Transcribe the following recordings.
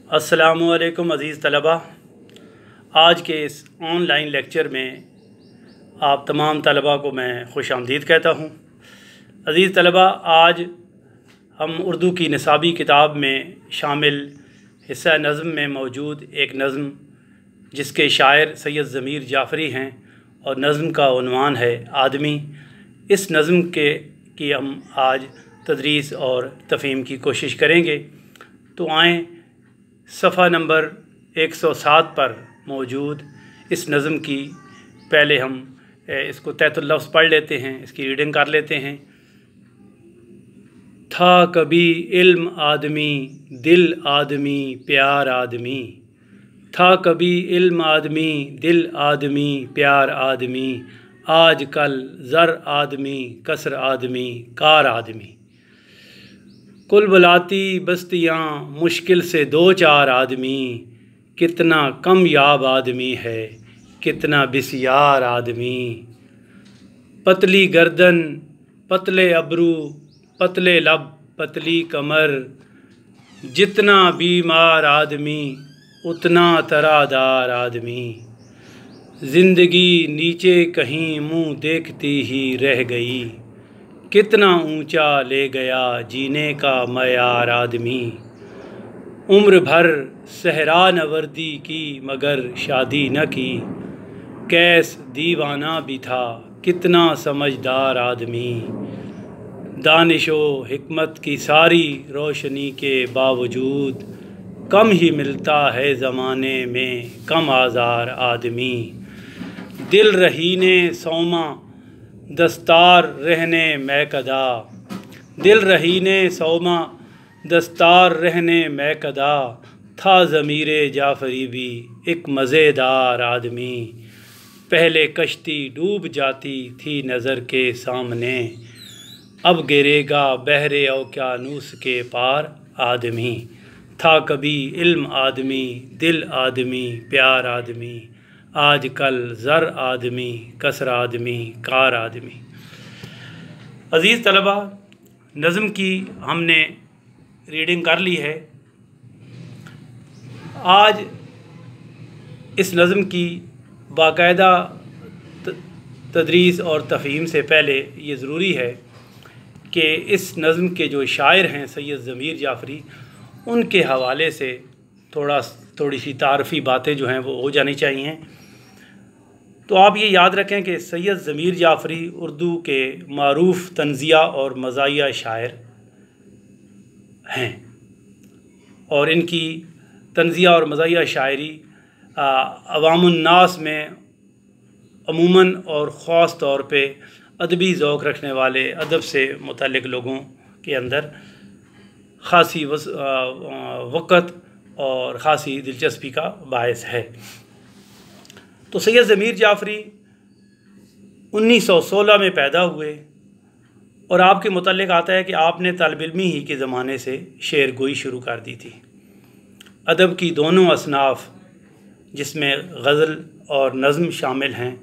अस्सलामुअलैकुम अज़ीज़ तलबा। आज के इस ऑनलाइन लेक्चर में आप तमाम तलबा को मैं खुश आमदीद कहता हूँ। अज़ीज़ तलबा, आज हम उर्दू की निसाबी किताब में शामिल हिस्सा नज़म में मौजूद एक नज़म जिसके शायर सैयद ज़मीर जाफ़री हैं और नज़म का उन्वान है आदमी, इस नज़म की हम आज तदरीस और तफ़हीम की कोशिश करेंगे। तो आएँ सफ़ा नंबर 107 पर मौजूद इस नज़म की पहले हम इसको तहतुल लफ्ज़ पढ़ लेते हैं, इसकी रीडिंग कर लेते हैं। था कभी इल्म आदमी, दिल आदमी, प्यार आदमी। था कभी इल्म आदमी, दिल आदमी, प्यार आदमी। आज कल ज़र आदमी, कसर आदमी, कार आदमी। कुल बुलाती बस्तियाँ, मुश्किल से दो चार आदमी। कितना कम याब आदमी है, कितना बिस्यार आदमी। पतली गर्दन, पतले अबरू, पतले लब, पतली कमर। जितना बीमार आदमी, उतना तरादार आदमी। ज़िंदगी नीचे कहीं मुँह देखती ही रह गई। कितना ऊंचा ले गया जीने का मयार आदमी। उम्र भर सहरा नवर्दी की मगर शादी न की। कैस दीवाना भी था, कितना समझदार आदमी। दानिशो हिकमत की सारी रोशनी के बावजूद कम ही मिलता है ज़माने में कम आज़ार आदमी। दिल रहीने सौमा दस्तार रहने मैकदा। दिल रहीने सौमा दस्तार रहने मैकदा। था ज़मीरे जाफ़री भी एक मज़ेदार आदमी। पहले कश्ती डूब जाती थी नज़र के सामने। अब गिरेगा बहरे औक़यानूस के पार आदमी। था कभी इल्म आदमी, दिल आदमी, प्यार आदमी। आज कल ज़र आदमी, कसर आदमी, कार आदमी। अज़ीज़ तलबा, नज़म की हमने रीडिंग कर ली है। आज इस नज़म की बाकायदा तदरीस और तफ़हीम से पहले ये ज़रूरी है कि इस नज़म के जो शायर हैं सैयद ज़मीर जाफ़री, उनके हवाले से थोड़ी सी तारफ़ी बातें जो हैं वो हो जानी चाहिए। तो आप ये याद रखें कि सैयद ज़मीर जाफ़री उर्दू के मारूफ़ तंज़िया और मज़ाहिया शायर हैं और इनकी तंज़िया और मज़ाहिया शायरी अवामुन्नास में अमूमन और ख़ास तौर पे अदबी ज़ौक़ रखने वाले अदब से मुतल्लिक़ लोगों के अंदर ख़ासी वक़्त और ख़ासी दिलचस्पी का बायस है। तो सैयद ज़मीर जाफ़री 1916 में पैदा हुए और आपके मुतल्लिक़ आता है कि आपने तालिब इल्मी ही के ज़माने से शेर गोई शुरू कर दी थी। अदब की दोनों असनाफ़ जिसमें गज़ल और नज़म शामिल हैं,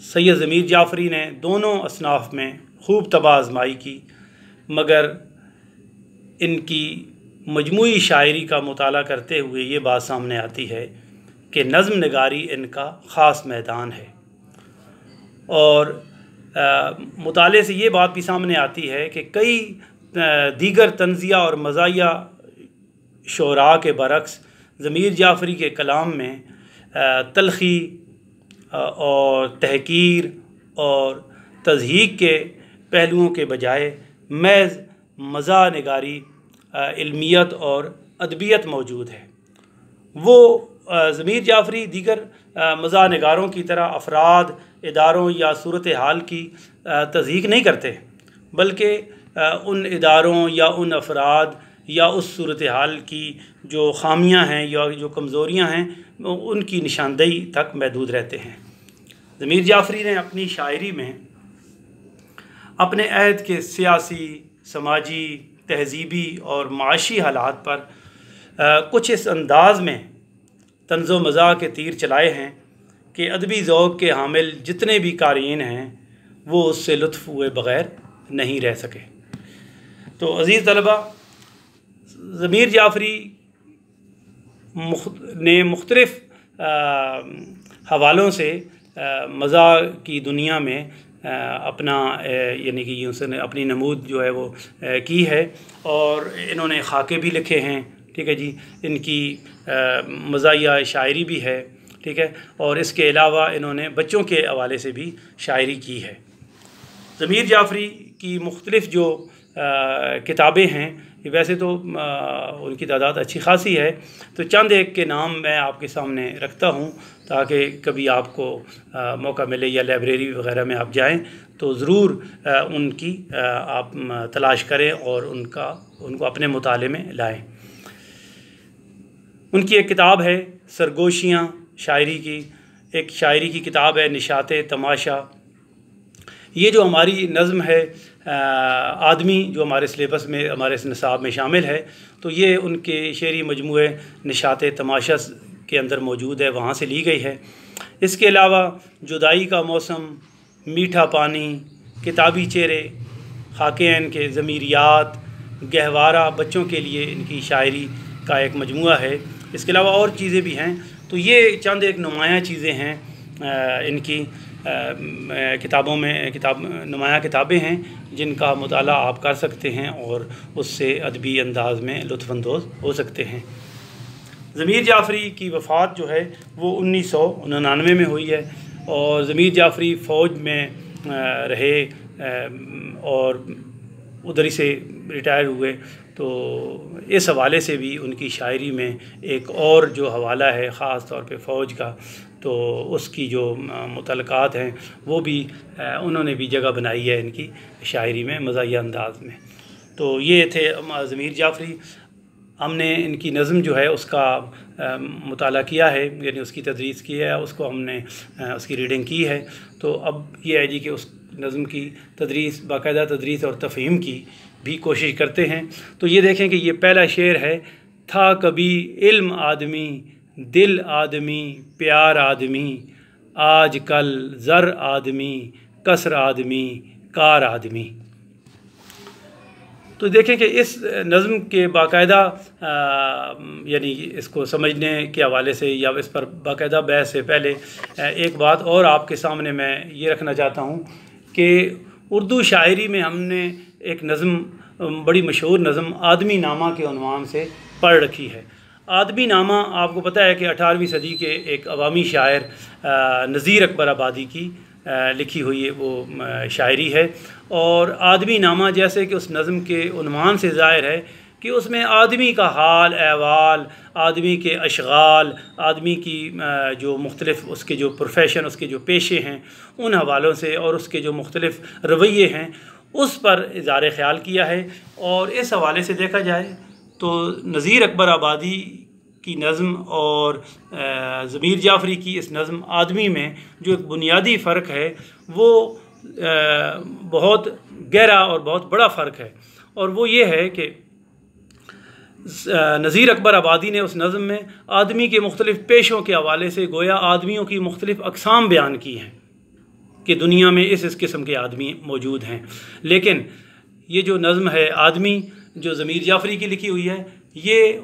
सैयद ज़मीर जाफ़री ने दोनों असनाफ़ में खूब तबाह आज़माई की, मगर इनकी मजमूई शायरी का मुताला करते हुए ये बात सामने आती है कि नज़म नगारी इनका ख़ास मैदान है। और मुताले से ये बात भी सामने आती है कि कई दीगर तंज़िया और मज़ाहिया शोरा के बरक्स ज़मीर जाफ़री के कलाम में तलख़ी और तहक़ीर और तज़हीक़ के पहलुओं के बजाय महज़ मज़ा निगारी, इल्मियत और अदबियत मौजूद है। वो ज़मीर जाफ़री दीगर मज़ा निगारों की तरह अफराद, इदारों या सूरत हाल की तज़हीक़ नहीं करते, बल्कि उन इदारों या उन अफराद या उस सूरत हाल की जो ख़ामियाँ हैं या जो कमज़ोरियाँ हैं उनकी निशानदेही तक महदूद रहते हैं। ज़मीर जाफ़री ने अपनी शायरी में अपने अहद के सियासी, समाजी, तहज़ीबी और माशी हालात पर कुछ इस अंदाज़ में तंज़ो मज़ाह के तीर चलाए हैं कि अदबी ज़ौक़ के हामिल जितने भी क़ारीन हैं वो उससे लुत्फ़ हुए बग़ैर नहीं रह सके। तो अज़ीज़ तलबा, ज़मीर जाफ़री ने मुख्तलिफ़ हवालों से मज़ा की दुनिया में अपना यानी कि उसने अपनी नमूद जो है वो की है। और इन्होंने खाके भी लिखे हैं, ठीक है जी। इनकी मज़ाहिया शायरी भी है, ठीक है। और इसके अलावा इन्होंने बच्चों के हवाले से भी शायरी की है। ज़मीर जाफ़री की मुख्तलिफ़ जो किताबें हैं, वैसे तो उनकी तादाद अच्छी खासी है, तो चंद एक के नाम मैं आपके सामने रखता हूँ ताकि कभी आपको मौका मिले या लाइब्रेरी वग़ैरह में आप जाएं तो ज़रूर उनकी आप तलाश करें और उनको अपने मुताले में लाएं। उनकी एक किताब है सरगोशियाँ शायरी की, एक शायरी की किताब है निशाते तमाशा। ये जो हमारी नज़्म है आदमी, जो हमारे सिलेबस में, हमारे निसाब में शामिल है, तो ये उनके शेरी मजमूए निशाते तमाशा के अंदर मौजूद है, वहाँ से ली गई है। इसके अलावा जुदाई का मौसम, मीठा पानी, किताबी चेहरे, खाकेन के ज़मीरियात, गहवारा, बच्चों के लिए इनकी शायरी का एक मजमूआ है। इसके अलावा और चीज़ें भी हैं। तो ये चंद एक नुमायाँ चीज़ें हैं इनकी किताबों में, नुमायाँ किताबें हैं जिनका मुताला आप कर सकते हैं और उससे अदबी अंदाज में लुत्फ़अंदोज़ हो सकते हैं। ज़मीर जाफ़री की वफ़ात जो है वो 1999 में हुई है और ज़मीर जाफ़री फ़ौज में रहे और उधर ही से रिटायर हुए। तो इस हवाले से भी उनकी शायरी में एक और जो हवाला है ख़ास तौर पे फ़ौज का, तो उसकी जो मुतलक़ात हैं वो भी उन्होंने भी जगह बनाई है इनकी शायरी में मज़ाहिया अंदाज में। तो ये थे ज़मीर जाफ़री। हमने इनकी नज़्म जो है उसका मुताला किया है, यानी उसकी तदरीस की है, उसको हमने उसकी रीडिंग की है। तो अब ये है जी कि उस नज़्म की तदरीस, बाकायदा तदरीस और तफ़हीम की भी कोशिश करते हैं। तो ये देखें कि ये पहला शेर है, था कभी इल्म आदमी, दिल आदमी, प्यार आदमी, आज कल ज़र आदमी, कसर आदमी, कार आदमी। तो देखें कि इस नज़्म के बाकायदा यानी इसको समझने के हवाले से या इस पर बाकायदा बहस से पहले एक बात और आपके सामने मैं ये रखना चाहता हूँ कि उर्दू शायरी में हमने एक नज़्म, बड़ी मशहूर नज़्म आदमी नामा के उन्वान से पढ़ रखी है। आदमी नामा आपको पता है कि 18वीं सदी के एक अवामी शायर नज़ीर अकबर आबादी की लिखी हुई है वो शायरी है। और आदमी नामा जैसे कि उस नज़्म के उन्वान से ज़ाहिर है कि उसमें आदमी का हाल अहवाल, आदमी के अशगाल, आदमी की जो मुख्तलिफ़ उसके जो प्रोफेशन, उसके जो पेशे हैं उन हवालों से और उसके जो मुख्तलिफ़ रवैये हैं उस पर इज़हार ख़याल किया है। और इस हवाले से देखा जाए तो नज़ीर अकबर आबादी की नज़्म और ज़मीर जाफ़री की इस नज़्म आदमी में जो एक बुनियादी फ़र्क है वो बहुत गहरा और बहुत बड़ा फ़र्क है। और वो ये है कि नज़ीर अकबर आबादी ने उस नज़्म में आदमी के मुख्तलिफ़ पेशों के हवाले से गोया आदमियों की मुख्तलिफ़ अक़साम बयान की हैं कि दुनिया में इस किस्म के आदमी मौजूद हैं। लेकिन ये जो नज़्म है आदमी जो ज़मीर जाफ़री की लिखी हुई है, ये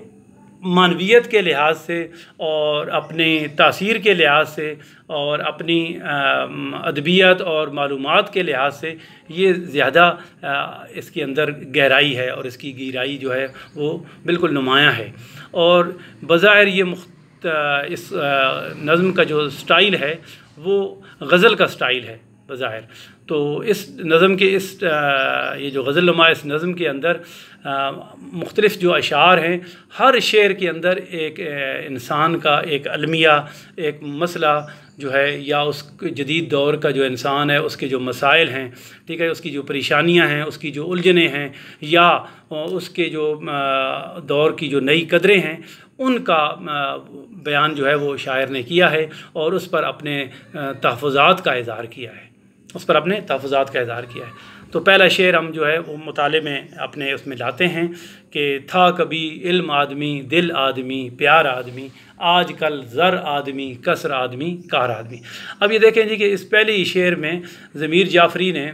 मानवियत के लिहाज से और अपने तासीर के लिहाज से और अपनी अदबियत और मालूमात के लिहाज से ये ज़्यादा इसके अंदर गहराई है और इसकी गहराई जो है वो बिल्कुल नुमायाँ है। और बज़ाहिर ये इस नज़्म का जो स्टाइल है वो गज़ल का स्टाइल है बज़ाहिर। तो इस नज़्म के ये जो गज़ल नुमा इस नज़्म के अंदर मुख्तलिफ़ जो अशार हैं, हर शेर के अंदर एक इंसान का एक अलमिया, एक मसला जो है या उस जदीद दौर का जो इंसान है उसके जो मसाइल हैं, ठीक है, उसकी जो परेशानियां हैं, उसकी जो उलझने हैं या उसके जो दौर की जो नई कदरें हैं उनका बयान जो है वो शायर ने किया है और उस पर अपने तहफ़्फ़ुज़ात का इज़हार किया है, उस पर अपने तहफ़्फ़ुज़ात का इज़हार किया है। तो पहला शेर हम जो है वो मुताले में अपने उसमें लाते हैं कि था कभी इल्म आदमी, दिल आदमी, प्यार आदमी, आज कल ज़र आदमी, कसर आदमी, कार आदमी। अब ये देखें जी कि इस पहले ही शेर में ज़मीर जाफ़री ने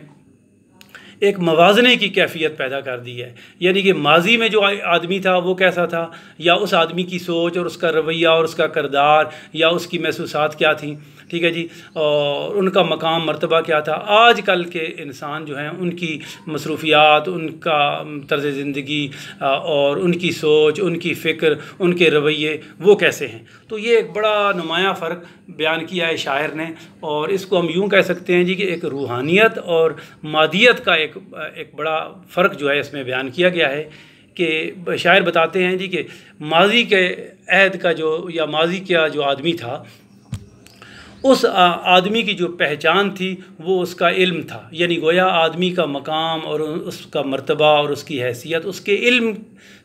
एक मवाज़ने की कैफियत पैदा कर दी है। यानी कि माजी में जो आदमी था वो कैसा था, या उस आदमी की सोच और उसका रवैया और उसका किरदार या उसकी महसूसात क्या थी, ठीक है जी, और उनका मकाम मर्तबा क्या था। आज कल के इंसान जो हैं उनकी मसरूफियात, उनका तर्ज़ ज़िंदगी और उनकी सोच, उनकी फ़िक्र, उनके रवैये वो कैसे हैं। तो ये एक बड़ा नुमाया फ़र्क बयान किया है शायर ने, और इसको हम यूँ कह सकते हैं जी कि एक रूहानियत और मादियत का एक बड़ा फ़र्क जो है इसमें बयान किया गया है। कि शायर बताते हैं जी कि माजी के अहद का जो, या माजी का जो आदमी था, उस आदमी की जो पहचान थी वो उसका इल्म था। यानी गोया आदमी का मकाम और उसका मर्तबा और उसकी हैसियत उसके इल्म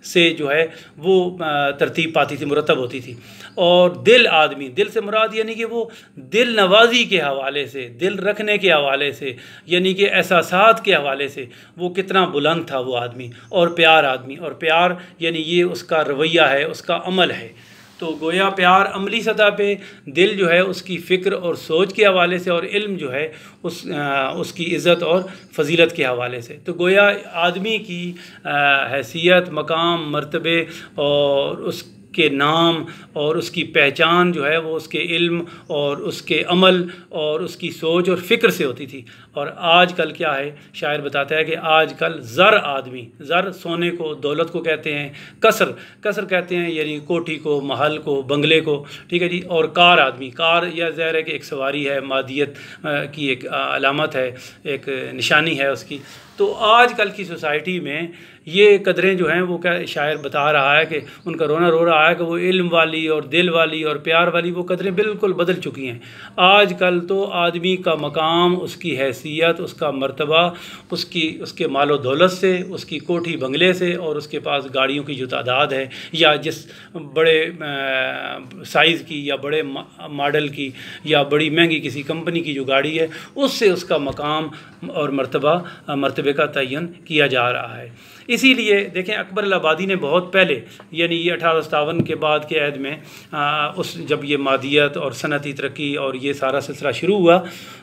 से जो है वो तरतीब पाती थी, मुरतब होती थी। और दिल आदमी, दिल से मुराद यानी कि वो दिल नवाजी के हवाले से, दिल रखने के हवाले से, यानी कि एहसासात के हवाले से वो कितना बुलंद था वो आदमी। और प्यार आदमी, और प्यार यानी ये उसका रवैया है, उसका अमल है। तो गोया प्यार अमली सतह पे, दिल जो है उसकी फ़िक्र और सोच के हवाले से, और इल्म जो है उसकी इज़्ज़त और फजीलत के हवाले से। तो गोया आदमी की हैसियत, मकाम, मर्तबे और उसके नाम और उसकी पहचान जो है वो उसके इल्म और उसके अमल और उसकी सोच और फ़िक्र से होती थी। और आज कल क्या है, शायर बताता है कि आज कल ज़र आदमी, ज़र सोने को, दौलत को कहते हैं, कसर कहते हैं यानी कोठी को, महल को, बंगले को, ठीक है जी। और कार आदमी, कार या ज़ाहिर है कि एक सवारी है, मादियत की एक अलामत है, एक निशानी है उसकी। तो आज कल की सोसाइटी में ये कदरें जो हैं वो क्या शायर बता रहा है कि उनका रोना रो रहा है कि वो इल्म वाली और दिल वाली और प्यार वाली वो कदरें बिल्कुल बदल चुकी हैं। आज कल तो आदमी का मकाम, उसकी हैसियत, उसका मर्तबा, उसके मालो दौलत से, उसकी कोठी बंगले से और उसके पास गाड़ियों की जो तादाद है, या जिस बड़े साइज़ की या बड़े मॉडल की या बड़ी महंगी किसी कंपनी की जो गाड़ी है, उससे उसका मकाम और मर्तबे का तयन किया जा रहा है। इसीलिए देखें अकबर इलाहाबादी ने बहुत पहले, यानी ये 1857 के बाद के अहद में जब ये मादियत और सनती तरक्की और ये सारा सिलसिला शुरू हुआ,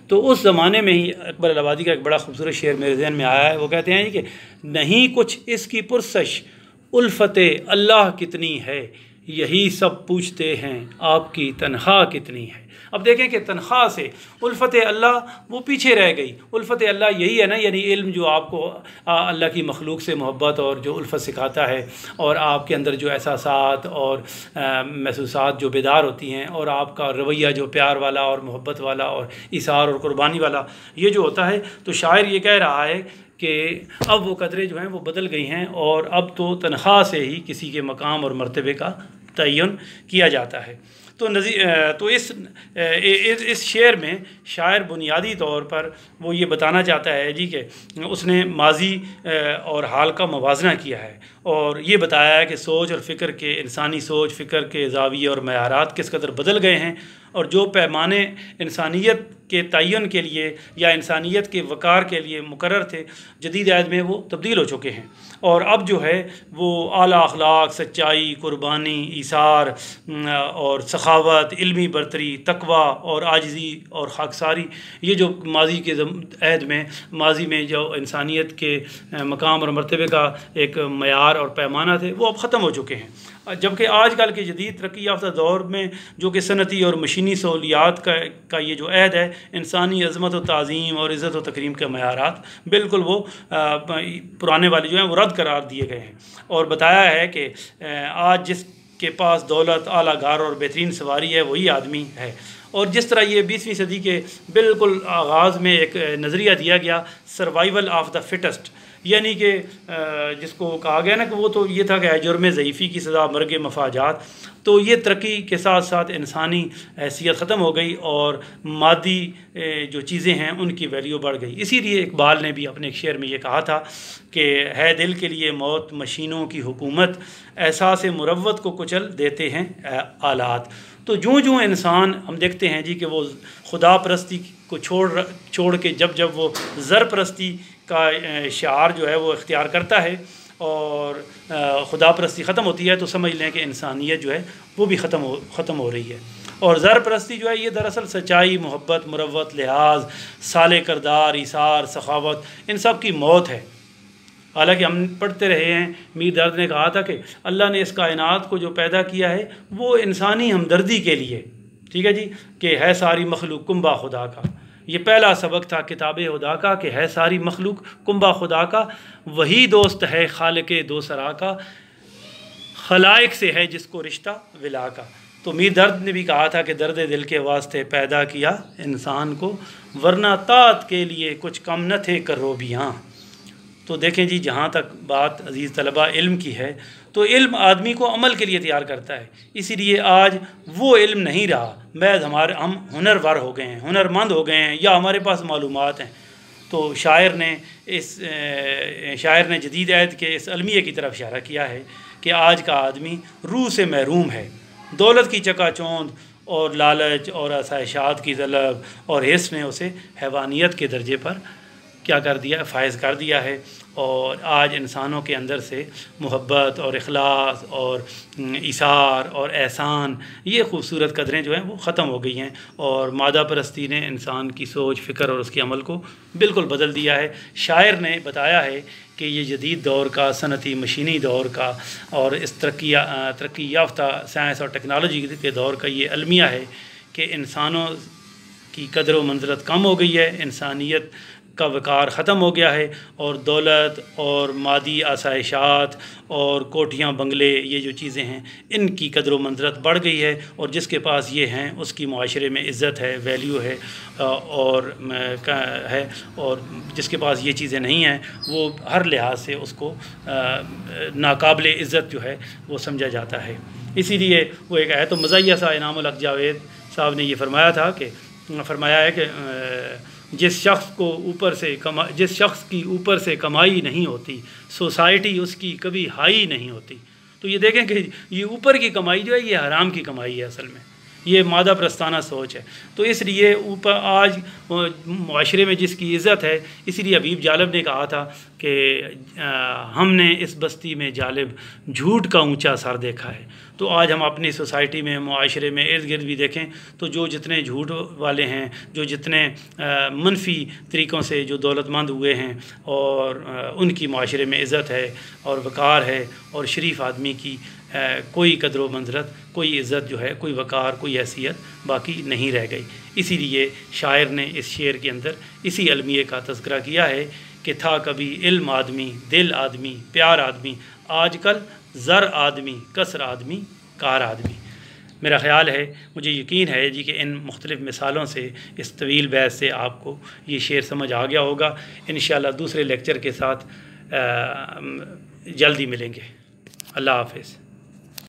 तो उस ज़माने में ही अकबर इलाहाबादी का एक बड़ा खूबसूरत शेर मेरे ज़हन में आया है। वो कहते हैं कि नहीं कुछ इसकी पुरसश, उल्फते अल्लाह कितनी है, यही सब पूछते हैं आपकी तनख्वाह कितनी है। अब देखें कि तनख्वाह से उल्फत अल्लाह वो पीछे रह गई। उल्फत अल्लाह यही है ना, यानी इल्म जो आपको अल्लाह की मखलूक से मोहब्बत और जो उल्फत सिखाता है, और आपके अंदर जो एहसासात और महसूसात जो बेदार होती हैं, और आपका रवैया जो प्यार वाला और मोहब्बत वाला और इसार और कुर्बानी वाला ये जो होता है। तो शायर ये कह रहा है कि अब वो कदरें जो हैं वो बदल गई हैं, और अब तो तनख्वाह से ही किसी के मकाम और मर्तबे का तयन किया जाता है। तो इस शेर में शायर बुनियादी तौर पर वो ये बताना चाहता है जी कि उसने माजी और हाल का मवाजना किया है, और ये बताया है कि सोच और फ़िक्र के, इंसानी सोच फ़िक्र के ज़ाविये और मयारात किस कदर बदल गए हैं, और जो पैमाने इंसानियत के तयन के लिए या इंसानियत के वक़ार के लिए मुकर्रर थे, जदीद अहद में वो तब्दील हो चुके हैं। और अब जो है वो आला अखलाक, सच्चाई, कुर्बानी, ईसार और सखावत, इल्मी बरतरी, तकवा और आजिज़ी और खाकसारी, ये जो माजी के अहद में, माजी में जो इंसानियत के मकाम और मर्तबे का एक मयार और पैमाना थे, वो अब ख़त्म हो चुके हैं। जबकि आज कल के जदीद तरक्की याफ्ता दौर में जो कि सनती और मशीनी सहूलियात का ये जो अहद है, इंसानी अज़मत और ताज़ीम और इज़्ज़त और तकरीम के मयारात बिल्कुल वो पुराने वाले जो हैं वो रद्द करार दिए गए हैं। और बताया है कि आज जिसके पास दौलत, आला घर और बेहतरीन सवारी है वही आदमी है। और जिस तरह ये 20वीं सदी के बिल्कुल आगाज़ में एक नज़रिया दिया गया, सर्वाइवल ऑफ द फिटेस्ट, यानी कि जिसको कहा गया ना कि वो तो ये था कि जुर्म ज़ईफ़ी की सज़ा मर्ग मफाजात। तो ये तरक्की के साथ साथ इंसानी हैसियत ख़त्म हो गई और मादी जो चीज़ें हैं उनकी वैल्यू बढ़ गई। इसीलिए इकबाल ने भी अपने एक शेर में ये कहा था कि है दिल के लिए मौत मशीनों की हुकूमत, एहसास मुरव्वत को कुचल देते हैं आलात। तो जो इंसान हम देखते हैं जी कि वो खुदा परस्ती को छोड़ के जब वो ज़र परस्ती का शिआर जो है वो इख्तियार करता है और खुदा परस्ती ख़त्म होती है, तो समझ लें कि इंसानियत जो है वो भी ख़त्म हो रही है। और ज़र परस्ती जो है ये दरअसल सच्चाई, मोहब्बत, मुरव्वत, लिहाज, साले करदार, इसार, सखावत, इन सब की मौत है। हालांकि हम पढ़ते रहे हैं, मीर दर्द ने कहा था कि अल्लाह ने इस कायनात को जो पैदा किया है वो इंसानी हमदर्दी के लिए, ठीक है जी, कि है सारी मखलूक कुंबा खुदा का। ये पहला सबक था किताब खुदा का कि है सारी मखलूक कुंबा खुदा का, वही दोस्त है खालिक दो सरा का, खलाइक से है जिसको रिश्ता विला का। तो मीर दर्द ने भी कहा था कि दर्द दिल के वास्ते पैदा किया इंसान को, वरना तात के लिए कुछ कम न थे करोबियाँ। तो देखें जी, जहाँ तक बात अज़ीज़ तलबा इल्म की है, तो इल्म आदमी को अमल के लिए तैयार करता है। इसीलिए आज वो इल्म नहीं रहा, महज हम हुनरवर हो गए हैं, हुनरमंद हो गए हैं, या हमारे पास मालूमात हैं। तो शायर ने जदीद अहद के इस अलमिये की तरफ इशारा किया है कि आज का आदमी रूह से महरूम है। दौलत की चकाचौंध और लालच और आसाइशात की तलब और हिर्स ने उसे हैवानियत के दर्जे पर क्या कर दिया, फ़ायज़ कर दिया है। और आज इंसानों के अंदर से मोहब्बत और इखलास और इसार और एहसान, ये खूबसूरत कदरें जो हैं वो ख़त्म हो गई हैं। और मादा परस्ती ने इंसान की सोच, फ़िक्र और उसके अमल को बिल्कुल बदल दिया है। शायर ने बताया है कि ये जदीद दौर का, सनती मशीनी दौर का और इस तरक्की याफ्ता साइंस और टेक्नोलॉजी के दौर का ये अलमिया है कि इंसानों की कदर व मंज़रत कम हो गई है, इंसानियत का वक़ार ख़त्म हो गया है, और दौलत और मादी आसाइशात और कोठियाँ बंगले, ये जो चीज़ें हैं, इनकी कदर व मंज़रत बढ़ गई है। और जिसके पास ये हैं उसकी माशरे में इज़्ज़त है, वैल्यू है, और जिसके पास ये चीज़ें नहीं हैं वो हर लिहाज से उसको नाकाबिल इज़्ज़त जो है वो समझा जाता है। इसीलिए वो एक है तो मज़ाहिया सा इनामुल हक जावेद साहब ने ये फरमाया है कि जिस शख्स की ऊपर से कमाई नहीं होती, सोसाइटी उसकी कभी हाई नहीं होती। तो ये देखें कि ये ऊपर की कमाई जो है ये हराम की कमाई है, असल में ये मादा प्रस्ताना सोच है। तो इसलिए ऊपर आज माशरे में जिसकी इज़्ज़त है, इसीलिए हबीब जालिब ने कहा था कि हमने इस बस्ती में जालिब झूठ का ऊंचा सर देखा है। तो आज हम अपनी सोसाइटी में, माशरे में, इर्द गिर्द भी देखें तो जो जितने झूठ वाले हैं, जो जितने मनफी तरीक़ों से जो दौलतमंद हुए हैं, और उनकी माशरे में इज़्ज़त है और वक़ार है, और शरीफ आदमी की कोई कदर व मंज़रत, कोई इज़्ज़त जो है, कोई वक़ार, कोई हैसियत बाकी नहीं रह गई। इसीलिए शायर ने इस शेर के अंदर इसी अलमिये का तज़किरा किया है कि था कभी इल्म आदमी, दिल आदमी, प्यार आदमी, आजकल ज़र आदमी, कसर आदमी, कार आदमी। मेरा ख़्याल है, मुझे यकीन है जी कि इन मुख्तलिफ़ मिसालों से, इस तवील बहस से आपको ये शेर समझ आ गया होगा। इंशाअल्लाह दूसरे लेक्चर के साथ जल्दी मिलेंगे। अल्लाह हाफ़िज़।